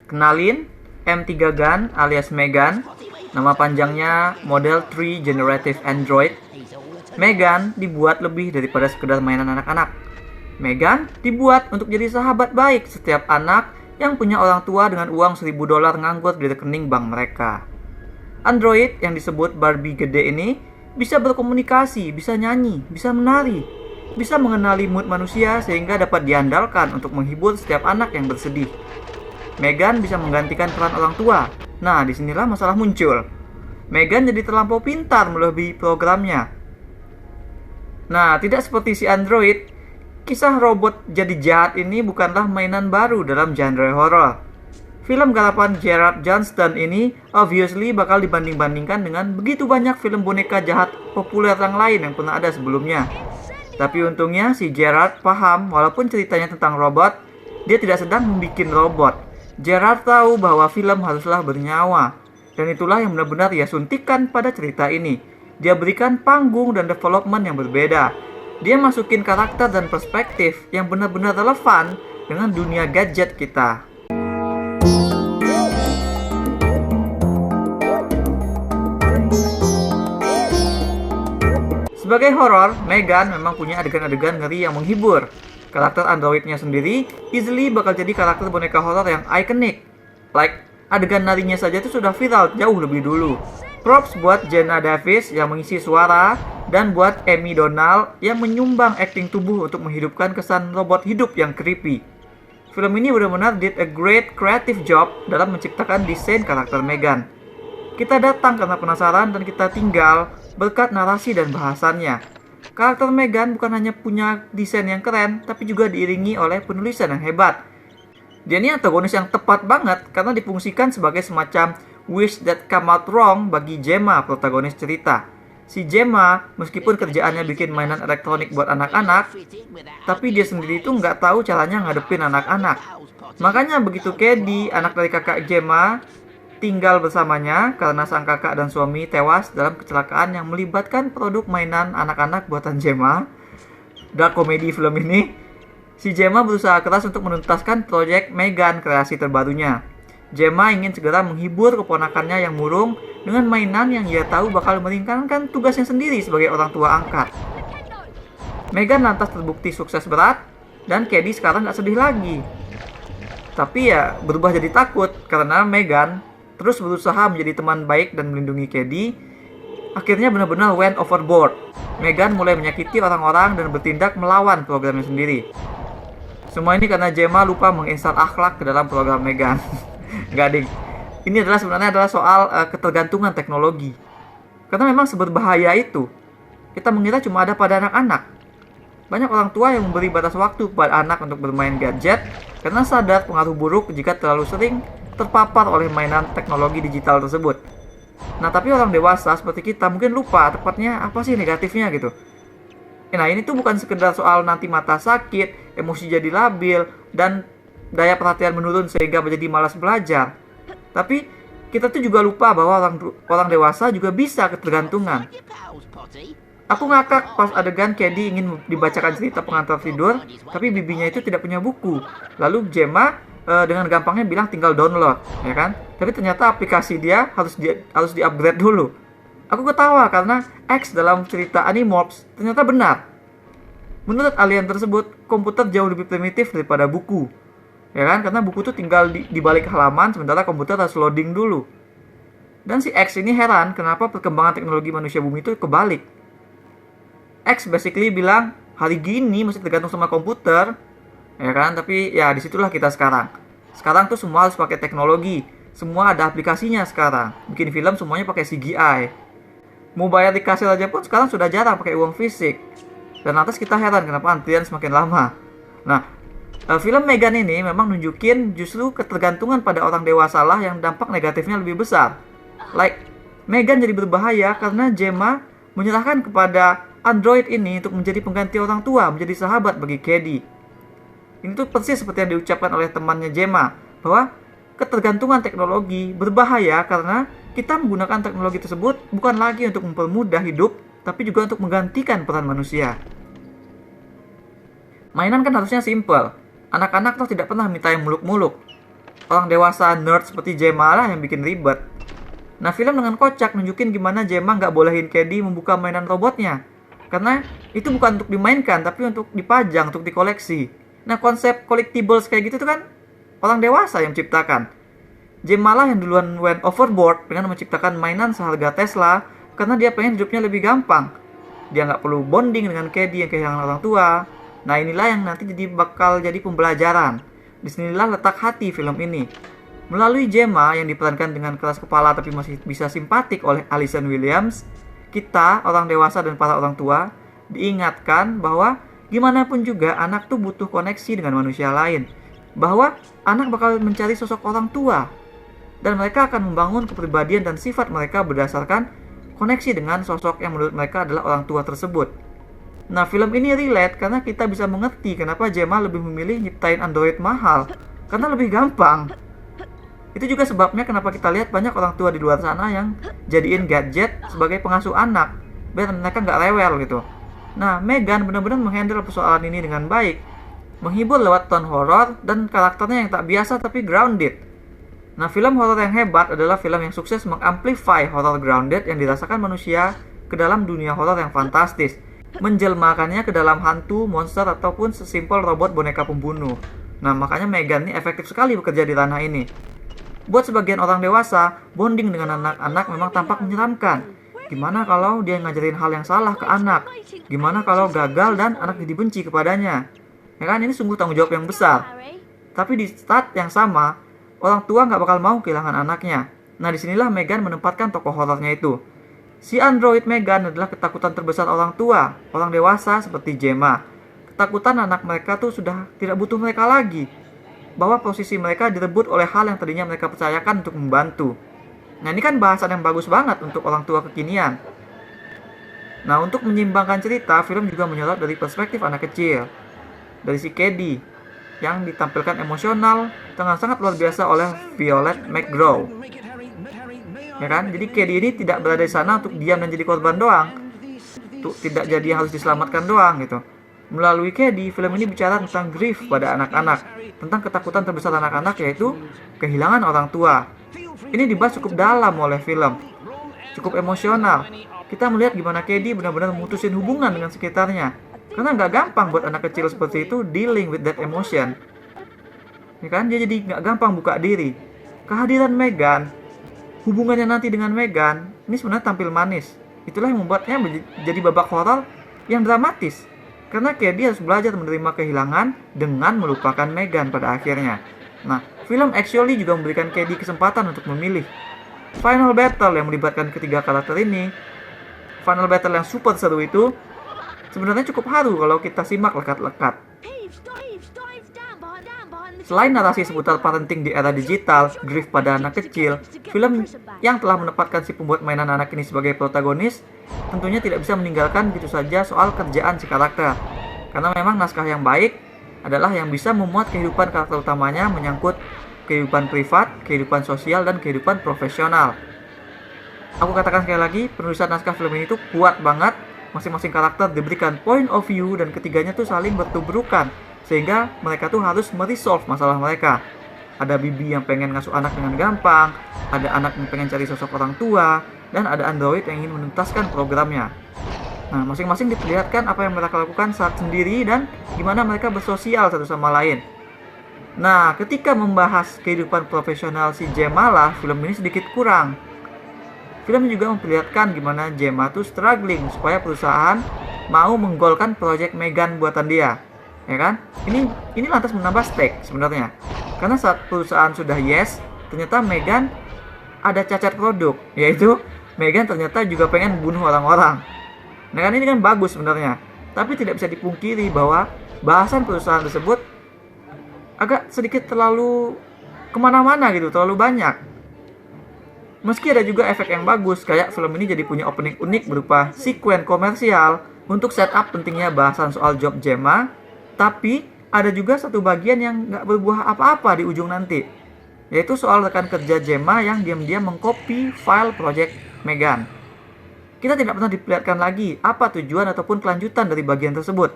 Kenalin, M3 Gun alias Megan, nama panjangnya Model 3 Generative Android. Megan dibuat lebih daripada sekedar mainan anak-anak. Megan dibuat untuk jadi sahabat baik setiap anak yang punya orang tua dengan uang $1.000 nganggur di rekening bank mereka. Android yang disebut Barbie gede ini bisa berkomunikasi, bisa nyanyi, bisa menari, bisa mengenali mood manusia sehingga dapat diandalkan untuk menghibur setiap anak yang bersedih. Megan bisa menggantikan peran orang tua. Nah, disinilah masalah muncul. Megan jadi terlampau pintar melebihi programnya. Nah, tidak seperti si Android, kisah robot jadi jahat ini bukanlah mainan baru dalam genre horor. Film garapan Gerard Johnston ini obviously bakal dibanding-bandingkan dengan begitu banyak film boneka jahat populer yang lain yang pernah ada sebelumnya. Tapi untungnya si Gerard paham walaupun ceritanya tentang robot, dia tidak sedang membuat robot. Gerard tahu bahwa film haruslah bernyawa, dan itulah yang benar-benar ia suntikan pada cerita ini. Dia berikan panggung dan development yang berbeda. Dia masukin karakter dan perspektif yang benar-benar relevan dengan dunia gadget kita. Sebagai horor, Megan memang punya adegan-adegan ngeri yang menghibur. Karakter androidnya sendiri easily bakal jadi karakter boneka horor yang ikonik. Like, adegan narinya saja itu sudah viral jauh lebih dulu. Props buat Jenna Davis yang mengisi suara, dan buat Amy Donald yang menyumbang akting tubuh untuk menghidupkan kesan robot hidup yang creepy. Film ini benar-benar did a great creative job dalam menciptakan desain karakter Megan. Kita datang karena penasaran dan kita tinggal berkat narasi dan bahasannya. Karakter Megan bukan hanya punya desain yang keren, tapi juga diiringi oleh penulisan yang hebat. Dia ini antagonis yang tepat banget karena difungsikan sebagai semacam wish that come out wrong bagi Gemma, protagonis cerita. Si Gemma, meskipun kerjaannya bikin mainan elektronik buat anak-anak, tapi dia sendiri itu nggak tahu caranya ngadepin anak-anak. Makanya begitu Caddy, anak dari kakak Gemma, tinggal bersamanya karena sang kakak dan suami tewas dalam kecelakaan yang melibatkan produk mainan anak-anak buatan Gemma. Dark komedi film ini, si Gemma berusaha keras untuk menuntaskan proyek Megan kreasi terbarunya. Gemma ingin segera menghibur keponakannya yang murung dengan mainan yang ia tahu bakal meringankan tugasnya sendiri sebagai orang tua angkat. Megan lantas terbukti sukses berat, dan Caddy sekarang gak sedih lagi. Tapi ya berubah jadi takut karena Megan terus berusaha menjadi teman baik dan melindungi Caddy. Akhirnya benar-benar went overboard. Megan mulai menyakiti orang-orang dan bertindak melawan programnya sendiri. Semua ini karena Gemma lupa menginstal akhlak ke dalam program Megan. Nggak ding. Ini sebenarnya adalah soal ketergantungan teknologi. Karena memang seberbahaya itu. Kita mengira cuma ada pada anak-anak. Banyak orang tua yang memberi batas waktu kepada anak untuk bermain gadget karena sadar pengaruh buruk jika terlalu sering terpapar oleh mainan teknologi digital tersebut. Nah, tapi orang dewasa seperti kita mungkin lupa tepatnya apa sih negatifnya gitu. Nah, ini tuh bukan sekedar soal nanti mata sakit, emosi jadi labil, dan daya perhatian menurun sehingga menjadi malas belajar. Tapi kita tuh juga lupa bahwa orang dewasa juga bisa ketergantungan. Aku ngakak pas adegan Caddy ingin dibacakan cerita pengantar tidur, tapi bibinya itu tidak punya buku. Lalu Gemma dengan gampangnya bilang tinggal download, ya kan? Tapi ternyata aplikasi dia harus di-upgrade dulu. Aku ketawa karena X dalam cerita Animorphs ternyata benar. Menurut alien tersebut, komputer jauh lebih primitif daripada buku, ya kan? Karena buku itu tinggal di balik halaman, sementara komputer harus loading dulu. Dan si X ini heran kenapa perkembangan teknologi manusia bumi itu kebalik. X basically bilang hari gini masih tergantung sama komputer, ya kan? Tapi ya disitulah kita sekarang. Sekarang tuh semua harus pakai teknologi. Semua ada aplikasinya sekarang. Bikin film semuanya pakai CGI. Mau bayar di kasir aja pun sekarang sudah jarang pakai uang fisik. Dan lantas kita heran kenapa antrian semakin lama. Nah, film Megan ini memang nunjukin justru ketergantungan pada orang dewasa lah yang dampak negatifnya lebih besar. Like, Megan jadi berbahaya karena Gemma menyerahkan kepada Android ini untuk menjadi pengganti orang tua, menjadi sahabat bagi Caddy. Ini tuh persis seperti yang diucapkan oleh temannya Gemma, bahwa ketergantungan teknologi berbahaya karena kita menggunakan teknologi tersebut bukan lagi untuk mempermudah hidup, tapi juga untuk menggantikan peran manusia. Mainan kan harusnya simple. Anak-anak tuh tidak pernah minta yang muluk-muluk. orang dewasa nerd seperti Gemma lah yang bikin ribet. Nah, film dengan kocak nunjukin gimana Gemma nggak bolehin Cady membuka mainan robotnya. Karena itu bukan untuk dimainkan, tapi untuk dipajang, untuk dikoleksi. Nah, konsep collectibles kayak gitu tuh kan orang dewasa yang menciptakan. Gemma lah yang duluan went overboard dengan menciptakan mainan seharga Tesla karena dia pengen hidupnya lebih gampang. Dia nggak perlu bonding dengan Cady yang kehilangan orang tua. Nah, inilah yang nanti bakal jadi pembelajaran. Disinilah letak hati film ini. Melalui Gemma yang diperankan dengan keras kepala tapi masih bisa simpatik oleh Allison Williams, kita, orang dewasa dan para orang tua, diingatkan bahwa gimana pun juga anak tuh butuh koneksi dengan manusia lain. Bahwa anak bakal mencari sosok orang tua. Dan mereka akan membangun kepribadian dan sifat mereka berdasarkan koneksi dengan sosok yang menurut mereka adalah orang tua tersebut. Nah, film ini relate karena kita bisa mengerti kenapa Gemma lebih memilih nyiptain android mahal. Karena lebih gampang. Itu juga sebabnya kenapa kita lihat banyak orang tua di luar sana yang jadiin gadget sebagai pengasuh anak. Biar mereka nggak rewel gitu. Nah, Megan benar-benar menghandle persoalan ini dengan baik. Menghibur lewat tone horor dan karakternya yang tak biasa tapi grounded. Nah, film horor yang hebat adalah film yang sukses mengamplify horror grounded yang dirasakan manusia ke dalam dunia horor yang fantastis, menjelmakannya ke dalam hantu, monster, ataupun sesimpel robot boneka pembunuh. Nah, makanya Megan ini efektif sekali bekerja di ranah ini. Buat sebagian orang dewasa, bonding dengan anak-anak memang tampak menyeramkan. Gimana kalau dia ngajarin hal yang salah ke anak? Gimana kalau gagal dan anak jadi benci kepadanya? Ya kan, ini sungguh tanggung jawab yang besar. Tapi di saat yang sama, orang tua nggak bakal mau kehilangan anaknya. Nah, disinilah Megan menempatkan tokoh horornya itu. Si android Megan adalah ketakutan terbesar orang tua, orang dewasa seperti Gemma. Ketakutan anak mereka tuh sudah tidak butuh mereka lagi. Bahwa posisi mereka direbut oleh hal yang tadinya mereka percayakan untuk membantu. Nah, ini kan bahasan yang bagus banget untuk orang tua kekinian. Nah, untuk menyimbangkan cerita, film juga menyorot dari perspektif anak kecil. Dari si Cady yang ditampilkan emosional dengan sangat luar biasa oleh Violet McGraw. Ya kan? Jadi Cady ini tidak berada di sana untuk diam dan jadi korban doang. Untuk tidak jadi harus diselamatkan doang gitu. Melalui Cady, film ini bicara tentang grief pada anak-anak, tentang ketakutan terbesar anak-anak yaitu kehilangan orang tua. Ini dibahas cukup dalam oleh film. Cukup emosional. Kita melihat gimana Cady benar-benar memutusin hubungan dengan sekitarnya. Karena nggak gampang buat anak kecil seperti itu dealing with that emotion. Ya kan, dia jadi nggak gampang buka diri. Kehadiran Megan, hubungannya nanti dengan Megan, ini sebenarnya tampil manis. Itulah yang membuatnya jadi babak horor yang dramatis. Karena Cady harus belajar menerima kehilangan dengan melupakan Megan pada akhirnya. Nah, film actually juga memberikan Cady kesempatan untuk memilih. Final battle yang melibatkan ketiga karakter ini, final battle yang super seru itu, sebenarnya cukup haru kalau kita simak lekat-lekat. Selain narasi seputar parenting di era digital, grief pada anak kecil, film yang telah menempatkan si pembuat mainan anak ini sebagai protagonis, tentunya tidak bisa meninggalkan gitu saja soal kerjaan si karakter. Karena memang naskah yang baik adalah yang bisa memuat kehidupan karakter utamanya menyangkut kehidupan privat, kehidupan sosial, dan kehidupan profesional. Aku katakan sekali lagi, penulisan naskah film ini tuh kuat banget. Masing-masing karakter diberikan point of view dan ketiganya tuh saling bertubrukan sehingga mereka tuh harus meresolve masalah mereka. Ada Bibi yang pengen ngasuh anak dengan gampang, ada anak yang pengen cari sosok orang tua, dan ada android yang ingin menuntaskan programnya. Nah, masing-masing diperlihatkan apa yang mereka lakukan saat sendiri dan gimana mereka bersosial satu sama lain. Nah, ketika membahas kehidupan profesional si Gemma lah, film ini sedikit kurang. Film juga memperlihatkan gimana Gemma tuh struggling supaya perusahaan mau menggolkan proyek Megan buatan dia, ya kan? Ini lantas menambah stake sebenarnya. Karena saat perusahaan sudah yes, ternyata Megan ada cacat produk, yaitu Megan ternyata juga pengen bunuh orang-orang. Nah kan ini kan bagus sebenarnya, tapi tidak bisa dipungkiri bahwa bahasan perusahaan tersebut agak sedikit terlalu kemana-mana gitu, terlalu banyak. Meski ada juga efek yang bagus, kayak film ini jadi punya opening unik berupa sekuen komersial untuk setup pentingnya bahasan soal job Gemma, tapi ada juga satu bagian yang nggak berbuah apa-apa di ujung nanti, yaitu soal rekan kerja Gemma yang diam-diam mengcopy file project Megan. Kita tidak pernah diperlihatkan lagi apa tujuan ataupun kelanjutan dari bagian tersebut,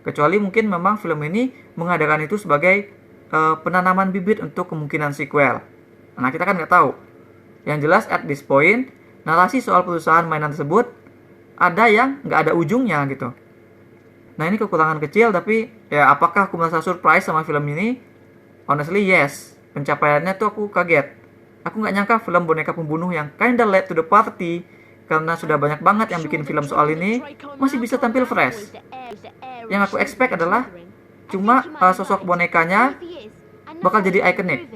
kecuali mungkin memang film ini mengadakan itu sebagai penanaman bibit untuk kemungkinan sequel. Nah, kita kan nggak tahu. Yang jelas at this point, narasi soal perusahaan mainan tersebut ada yang nggak ada ujungnya gitu. Nah, ini kekurangan kecil, tapi ya apakah aku merasa surprise sama film ini? Honestly, yes. Pencapaiannya tuh aku kaget. Aku nggak nyangka film boneka pembunuh yang kinda late to the party, karena sudah banyak banget yang bikin film soal ini, masih bisa tampil fresh. Yang aku expect adalah cuma sosok bonekanya bakal jadi ikonik.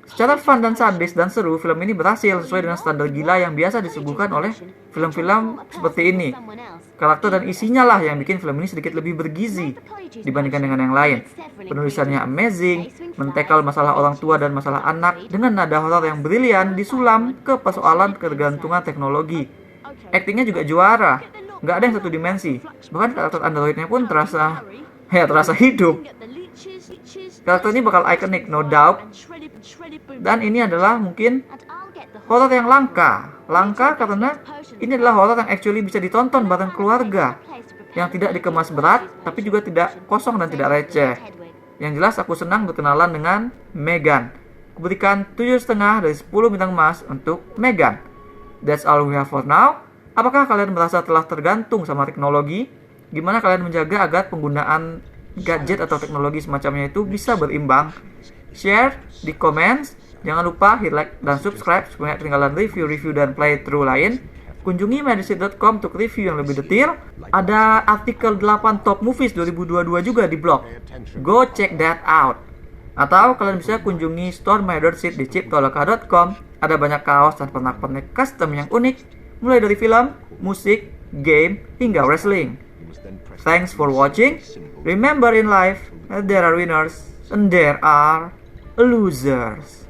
Secara fun dan sadis dan seru, film ini berhasil sesuai dengan standar gila yang biasa disuguhkan oleh film-film seperti ini. Karakter dan isinya lah yang bikin film ini sedikit lebih bergizi dibandingkan dengan yang lain. Penulisannya amazing, mentekal masalah orang tua dan masalah anak dengan nada horor yang brilian disulam ke persoalan ketergantungan teknologi. Aktingnya juga juara, nggak ada yang satu dimensi. Bahkan karakter androidnya pun terasa hidup. Karakter ini bakal ikonik, no doubt. Dan ini adalah mungkin horor yang langka karena ini adalah horor yang actually bisa ditonton bareng keluarga, yang tidak dikemas berat tapi juga tidak kosong dan tidak receh. Yang jelas aku senang berkenalan dengan Megan. Kuberikan 7,5 dari 10 bintang emas untuk Megan. That's all we have for now. Apakah kalian merasa telah tergantung sama teknologi? Gimana kalian menjaga agar penggunaan gadget atau teknologi semacamnya itu bisa berimbang? Share di comments. Jangan lupa hit like dan subscribe supaya ketinggalan review-review dan playthrough lain. Kunjungi mediaset.com untuk review yang lebih detail. Ada artikel 8 top movies 2022 juga di blog. Go check that out. Atau kalian bisa kunjungi store MyDotSeat di chiptoloka.com. Ada banyak kaos dan pernak-pernik custom yang unik, mulai dari film, musik, game, hingga wrestling. Thanks for watching. Remember in life, there are winners and there are losers.